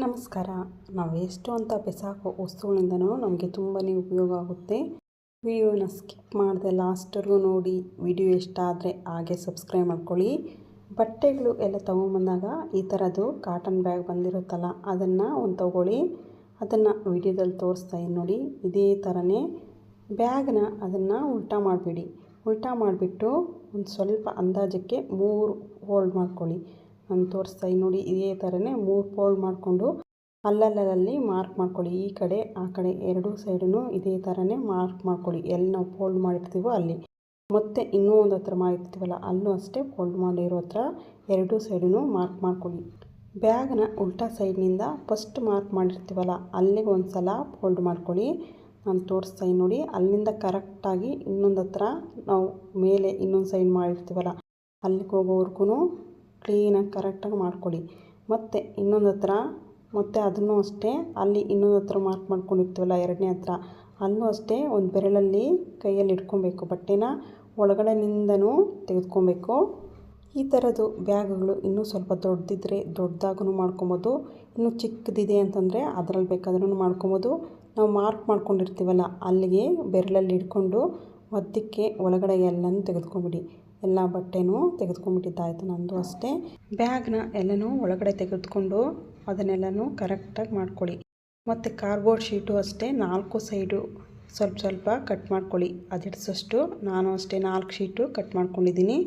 ನಮಸ್ಕಾರ. ನಾವು ಎಷ್ಟು ಅಂತ ಬಿಸಾಕೋ ವಸ್ತುಗಳಿಂದನೂ ನಮಗೆ ತುಂಬಾ ಉಪಯೋಗ ಆಗುತ್ತೆ. ವಿಡಿಯೋನ ಸ್ಕಿಪ್ ಮಾಡದೆ ಲಾಸ್ಟ್ವರೆಗೂ ನೋಡಿ. ವಿಡಿಯೋ ಇಷ್ಟ ಆದರೆ ಹಾಗೆ ಸಬ್ಸ್ಕ್ರೈಬ್ ಮಾಡ್ಕೊಳ್ಳಿ. ಬಟ್ಟೆಗಳು ಎಲ್ಲ ತೊಗೊಂಬಂದಾಗ ಈ ಥರದ್ದು ಕಾಟನ್ ಬ್ಯಾಗ್ ಬಂದಿರುತ್ತಲ್ಲ, ಅದನ್ನು ಒಂದು ತೊಗೊಳ್ಳಿ. ಅದನ್ನು ವಿಡಿಯೋದಲ್ಲಿ ತೋರಿಸ್ತಾ ಇದ್ದೀನಿ ನೋಡಿ. ಇದೇ ಥರನೇ ಬ್ಯಾಗ್ನ ಅದನ್ನು ಉಲ್ಟಾ ಮಾಡಿಬಿಡಿ. ಉಲ್ಟಾ ಮಾಡಿಬಿಟ್ಟು ಒಂದು ಸ್ವಲ್ಪ ಅಂದಾಜಕ್ಕೆ 3 ಫೋಲ್ಡ್ ಮಾಡ್ಕೊಳ್ಳಿ. ನಾನು ತೋರಿಸ್ತಾ ಇದ್ದೀನಿ ನೋಡಿ. ಇದೇ ಥರನೇ 3 ಫೋಲ್ಡ್ ಮಾಡಿಕೊಂಡು ಅಲ್ಲಲ್ಲಿ ಮಾರ್ಕ್ ಮಾಡ್ಕೊಳ್ಳಿ. ಈ ಕಡೆ ಆ ಕಡೆ ಎರಡೂ ಸೈಡೂ ಇದೇ ಥರನೇ ಮಾರ್ಕ್ ಮಾಡ್ಕೊಳ್ಳಿ. ಎಲ್ಲಿ ನಾವು ಫೋಲ್ಡ್ ಮಾಡಿರ್ತೀವೋ ಅಲ್ಲಿ, ಮತ್ತು ಇನ್ನೂ ಒಂದು ಹತ್ರ ಮಾಡಿರ್ತೀವಲ್ಲ ಅಲ್ಲೂ ಅಷ್ಟೇ ಫೋಲ್ಡ್ ಮಾಡಿರೋ ಹತ್ರ ಎರಡೂ ಸೈಡೂ ಮಾರ್ಕ್ ಮಾಡ್ಕೊಳ್ಳಿ. ಬ್ಯಾಗ್ನ ಉಲ್ಟಾ ಸೈಡ್ನಿಂದ ಫಸ್ಟ್ ಮಾರ್ಕ್ ಮಾಡಿರ್ತೀವಲ್ಲ ಅಲ್ಲಿಗೆ ಒಂದು ಸಲ ಫೋಲ್ಡ್ ಮಾಡ್ಕೊಳ್ಳಿ. ನಾನು ತೋರಿಸ್ತಾ ಇದ್ದೀನಿ ನೋಡಿ. ಅಲ್ಲಿಂದ ಕರೆಕ್ಟಾಗಿ ಇನ್ನೊಂದು ಹತ್ರ ನಾವು ಮೇಲೆ ಇನ್ನೊಂದು ಸೈಡ್ ಮಾಡಿರ್ತೀವಲ್ಲ ಅಲ್ಲಿಗೆ ಹೋಗೋವರೆಗೂ ಕ್ಲೀನಾಗಿ ಕರೆಕ್ಟಾಗಿ ಮಾಡ್ಕೊಳ್ಳಿ. ಮತ್ತು ಇನ್ನೊಂದು ಹತ್ರ ಮತ್ತು ಅದನ್ನು ಅಷ್ಟೇ ಅಲ್ಲಿ ಇನ್ನೊಂದು ಹತ್ರ ಮಾರ್ಕ್ ಮಾಡ್ಕೊಂಡಿರ್ತೀವಲ್ಲ ಎರಡನೇ ಹತ್ರ, ಅಲ್ಲೂ ಅಷ್ಟೇ ಒಂದು ಬೆರಳಲ್ಲಿ ಕೈಯಲ್ಲಿ ಇಟ್ಕೊಬೇಕು. ಬಟ್ಟೆನ ಒಳಗಡೆನಿಂದನೂ ತೆಗೆದುಕೊಬೇಕು. ಈ ಥರದ್ದು ಬ್ಯಾಗ್ಗಳು ಇನ್ನೂ ಸ್ವಲ್ಪ ದೊಡ್ಡದಿದ್ದರೆ ದೊಡ್ಡದಾಗೂ ಮಾಡ್ಕೊಬೋದು. ಇನ್ನೂ ಚಿಕ್ಕದಿದೆ ಅಂತಂದರೆ ಅದರಲ್ಲಿ ಬೇಕಾದ್ರೂ ಮಾಡ್ಕೊಬೋದು. ನಾವು ಮಾರ್ಕ್ ಮಾಡ್ಕೊಂಡಿರ್ತೀವಲ್ಲ ಅಲ್ಲಿಗೆ ಬೆರಳಲ್ಲಿ ಹಿಡ್ಕೊಂಡು ಮಧ್ಯಕ್ಕೆ ಒಳಗಡೆ ಎಲ್ಲನೂ ತೆಗೆದುಕೊಂಬಿಡಿ. ಎಲ್ಲ ಬಟ್ಟೆನೂ ತೆಗೆದುಕೊಂಡ್ಬಿಟ್ಟಿದ್ದಾಯಿತು. ನಂದು ಅಷ್ಟೇ. ಬ್ಯಾಗ್ನ ಎಲ್ಲನೂ ಒಳಗಡೆ ತೆಗೆದುಕೊಂಡು ಅದನ್ನೆಲ್ಲನೂ ಕರೆಕ್ಟಾಗಿ ಮಾಡ್ಕೊಳ್ಳಿ. ಮತ್ತು ಕಾರ್ಡ್ಬೋರ್ಡ್ ಶೀಟು ಅಷ್ಟೇ 4 ಸೈಡು ಸ್ವಲ್ಪ ಕಟ್ ಮಾಡ್ಕೊಳ್ಳಿ. ಅದಿಡ್ಸಷ್ಟು ನಾನು ಅಷ್ಟೇ 4 ಶೀಟು ಕಟ್ ಮಾಡ್ಕೊಂಡಿದ್ದೀನಿ.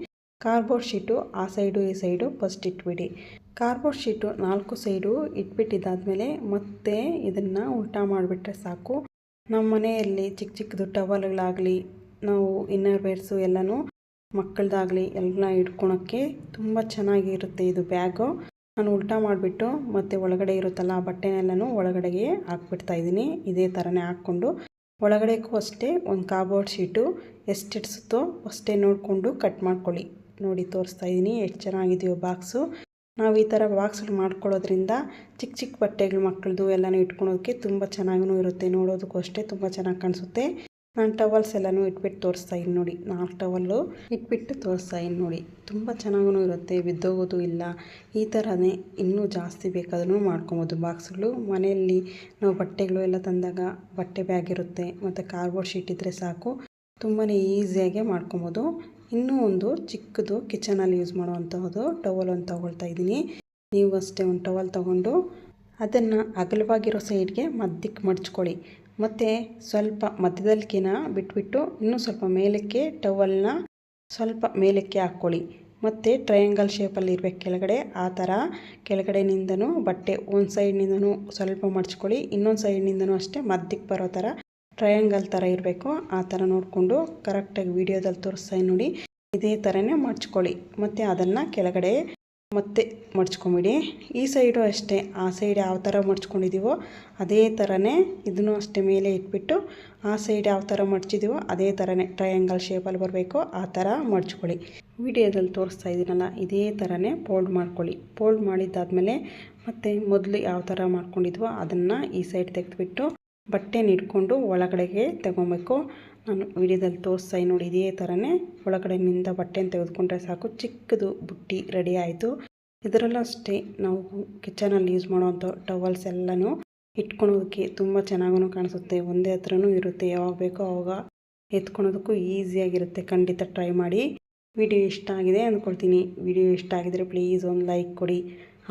ಕಾರ್ಡ್ಬೋರ್ಡ್ ಶೀಟು ಆ ಸೈಡು ಈ ಸೈಡು ಫಸ್ಟ್ ಇಟ್ಬಿಡಿ. ಕಾರ್ಡ್ಬೋರ್ಡ್ ಶೀಟು 4 ಸೈಡು ಇಟ್ಬಿಟ್ಟಿದ್ದಾದಮೇಲೆ ಮತ್ತೆ ಇದನ್ನು ಉಲ್ಟಾ ಮಾಡಿಬಿಟ್ರೆ ಸಾಕು. ನಮ್ಮ ಮನೆಯಲ್ಲಿ ಚಿಕ್ಕದು ಟವಲ್ಗಳಾಗಲಿ, ನಾವು ಇನ್ನರ್ ವೇರ್ಸು ಎಲ್ಲನೂ ಮಕ್ಕಳದಾಗಲಿ ಎಲ್ಲ ಇಟ್ಕೊಳಕ್ಕೆ ತುಂಬ ಚೆನ್ನಾಗಿರುತ್ತೆ ಇದು ಬ್ಯಾಗು. ನಾನು ಉಲ್ಟಾ ಮಾಡಿಬಿಟ್ಟು ಮತ್ತು ಒಳಗಡೆ ಇರುತ್ತಲ್ಲ ಆ ಬಟ್ಟೆನೆಲ್ಲನೂ ಒಳಗಡೆಗೆ ಹಾಕ್ಬಿಡ್ತಾಯಿದ್ದೀನಿ. ಇದೇ ಥರನೇ ಹಾಕ್ಕೊಂಡು ಒಳಗಡೆಗೂ ಅಷ್ಟೇ ಒಂದು ಕಾರ್ಡ್ಬೋರ್ಡ್ ಶೀಟು ಎಷ್ಟು ಇಡಿಸುತ್ತೋ ಅಷ್ಟೇ ನೋಡಿಕೊಂಡು ಕಟ್ ಮಾಡ್ಕೊಳ್ಳಿ. ನೋಡಿ ತೋರಿಸ್ತಾ ಇದ್ದೀನಿ ಎಷ್ಟು ಚೆನ್ನಾಗಿದೆಯೋ ಬಾಕ್ಸು. ನಾವು ಈ ಥರ ಬಾಕ್ಸ್ಗಳು ಮಾಡ್ಕೊಳ್ಳೋದ್ರಿಂದ ಚಿಕ್ಕ ಬಟ್ಟೆಗಳು ಮಕ್ಕಳದು ಎಲ್ಲನೂ ಇಟ್ಕೊಳೋದಕ್ಕೆ ತುಂಬ ಚೆನ್ನಾಗೂ ಇರುತ್ತೆ. ನೋಡೋದಕ್ಕೂ ಅಷ್ಟೇ ತುಂಬ ಚೆನ್ನಾಗಿ ಕಾಣಿಸುತ್ತೆ. ನಾನು ಟವಲ್ಸ್ ಎಲ್ಲನೂ ಇಟ್ಬಿಟ್ಟು ತೋರಿಸ್ತಾ ಇದ್ದೀನಿ ನೋಡಿ. 4 ಟವಲ್ಲು ಇಟ್ಬಿಟ್ಟು ತೋರಿಸ್ತಾ ಇದ್ದೀನಿ ನೋಡಿ. ತುಂಬ ಚೆನ್ನಾಗೂ ಇರುತ್ತೆ, ಬಿದ್ದೋಗೋದು ಇಲ್ಲ. ಈ ಥರನೇ ಇನ್ನೂ ಜಾಸ್ತಿ ಬೇಕಾದ್ರೂ ಮಾಡ್ಕೊಬೋದು ಬಾಕ್ಸ್ಗಳು. ಮನೆಯಲ್ಲಿ ನಾವು ಬಟ್ಟೆಗಳು ಎಲ್ಲ ತಂದಾಗ ಬಟ್ಟೆ ಬ್ಯಾಗ್ ಇರುತ್ತೆ ಮತ್ತು ಕಾರ್ಡ್ಬೋರ್ಡ್ ಶೀಟ್ ಇದ್ದರೆ ಸಾಕು, ತುಂಬಾ ಈಸಿಯಾಗೆ ಮಾಡ್ಕೊಬೋದು. ಇನ್ನೂ ಒಂದು ಚಿಕ್ಕದು ಕಿಚನಲ್ಲಿ ಯೂಸ್ ಮಾಡೋವಂಥದ್ದು ಟವಲ್ ಒಂದು ತೊಗೊಳ್ತಾ ಇದ್ದೀನಿ. ನೀವು ಅಷ್ಟೇ ಒಂದು ಟವಲ್ ತೊಗೊಂಡು ಅದನ್ನು ಅಗಲವಾಗಿರೋ ಸೈಡ್ಗೆ ಮಧ್ಯಕ್ಕೆ ಮಡ್ಚ್ಕೊಳ್ಳಿ. ಮತ್ತು ಸ್ವಲ್ಪ ಮಧ್ಯದಲ್ಲಿನ ಬಿಟ್ಬಿಟ್ಟು ಇನ್ನೂ ಸ್ವಲ್ಪ ಮೇಲಕ್ಕೆ ಟವಲ್ನ ಸ್ವಲ್ಪ ಮೇಲಕ್ಕೆ ಹಾಕ್ಕೊಳ್ಳಿ. ಮತ್ತು ಟ್ರಯಾಂಗಲ್ ಶೇಪಲ್ಲಿ ಇರಬೇಕು ಕೆಳಗಡೆ. ಆ ಥರ ಕೆಳಗಡೆನಿಂದನೂ ಬಟ್ಟೆ ಒಂದು ಸೈಡ್ನಿಂದನೂ ಸ್ವಲ್ಪ ಮಡ್ಚ್ಕೊಳ್ಳಿ, ಇನ್ನೊಂದು ಸೈಡ್ನಿಂದನೂ ಅಷ್ಟೇ ಮಧ್ಯಕ್ಕೆ ಬರೋ ಥರ ಟ್ರಯಾಂಗಲ್ ಥರ ಇರಬೇಕು. ಆ ಥರ ನೋಡಿಕೊಂಡು ಕರೆಕ್ಟಾಗಿ ವೀಡಿಯೋದಲ್ಲಿ ತೋರಿಸ್ತಾ ನೋಡಿ. ಇದೇ ಥರನೇ ಮಡ್ಚ್ಕೊಳ್ಳಿ. ಮತ್ತು ಅದನ್ನು ಕೆಳಗಡೆ ಮತ್ತೆ ಮಡ್ಚ್ಕೊಂಬಿಡಿ. ಈ ಸೈಡು ಅಷ್ಟೇ ಆ ಸೈಡ್ ಯಾವ ಥರ ಮಡ್ಚ್ಕೊಂಡಿದ್ದೀವೋ ಅದೇ ಥರನೇ ಇದನ್ನು ಅಷ್ಟೇ ಮೇಲೆ ಇಟ್ಬಿಟ್ಟು ಆ ಸೈಡ್ ಯಾವ ಥರ ಮಡ್ಚಿದ್ದೀವೋ ಅದೇ ಥರನೇ ಟ್ರಯಾಂಗಲ್ ಶೇಪಲ್ಲಿ ಬರಬೇಕು. ಆ ಥರ ಮಡ್ಚ್ಕೊಳ್ಳಿ. ವಿಡಿಯೋದಲ್ಲಿ ತೋರಿಸ್ತಾ ಇದ್ದೀನಲ್ಲ ಇದೇ ಥರನೇ ಫೋಲ್ಡ್ ಮಾಡ್ಕೊಳ್ಳಿ. ಫೋಲ್ಡ್ ಮಾಡಿದ್ದಾದಮೇಲೆ ಮತ್ತು ಮೊದಲು ಯಾವ ಥರ ಮಾಡ್ಕೊಂಡಿದ್ವೋ ಅದನ್ನು ಈ ಸೈಡ್ ತೆಗೆದುಬಿಟ್ಟು ಬಟ್ಟೆನ ಇಟ್ಕೊಂಡು ಒಳಗಡೆಗೆ ತಗೊಬೇಕು. ನಾನು ವಿಡಿಯೋದಲ್ಲಿ ತೋರಿಸ್ತಾ ನೋಡಿ. ಇದೇ ಥರನೇ ಒಳಗಡೆಯಿಂದ ಬಟ್ಟೆನ ತೆಗೆದುಕೊಂಡ್ರೆ ಸಾಕು. ಚಿಕ್ಕದು ಬುಟ್ಟಿ ರೆಡಿ ಆಯಿತು. ಇದರಲ್ಲೂ ಅಷ್ಟೇ ನಾವು ಕಿಚನಲ್ಲಿ ಯೂಸ್ ಮಾಡೋವಂಥ ಟವಲ್ಸ್ ಎಲ್ಲನೂ ಇಟ್ಕೊಳೋದಕ್ಕೆ ತುಂಬ ಚೆನ್ನಾಗೂ ಕಾಣಿಸುತ್ತೆ. ಒಂದೇ ಹತ್ರನೂ ಇರುತ್ತೆ, ಯಾವಾಗ ಬೇಕೋ ಆವಾಗ ಎತ್ಕೊಳೋದಕ್ಕೂ ಈಸಿಯಾಗಿರುತ್ತೆ. ಖಂಡಿತ ಟ್ರೈ ಮಾಡಿ. ವಿಡಿಯೋ ಇಷ್ಟ ಆಗಿದೆ ಅಂದ್ಕೊಳ್ತೀನಿ. ವಿಡಿಯೋ ಇಷ್ಟ ಆಗಿದರೆ ಪ್ಲೀಸ್ ಒಂದು ಲೈಕ್ ಕೊಡಿ.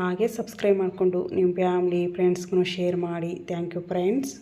ಹಾಗೆ ಸಬ್ಸ್ಕ್ರೈಬ್ ಮಾಡಿಕೊಂಡು ನಿಮ್ಮ ಫ್ಯಾಮ್ಲಿ ಫ್ರೆಂಡ್ಸ್ಗೂ ಶೇರ್ ಮಾಡಿ. Thank you friends.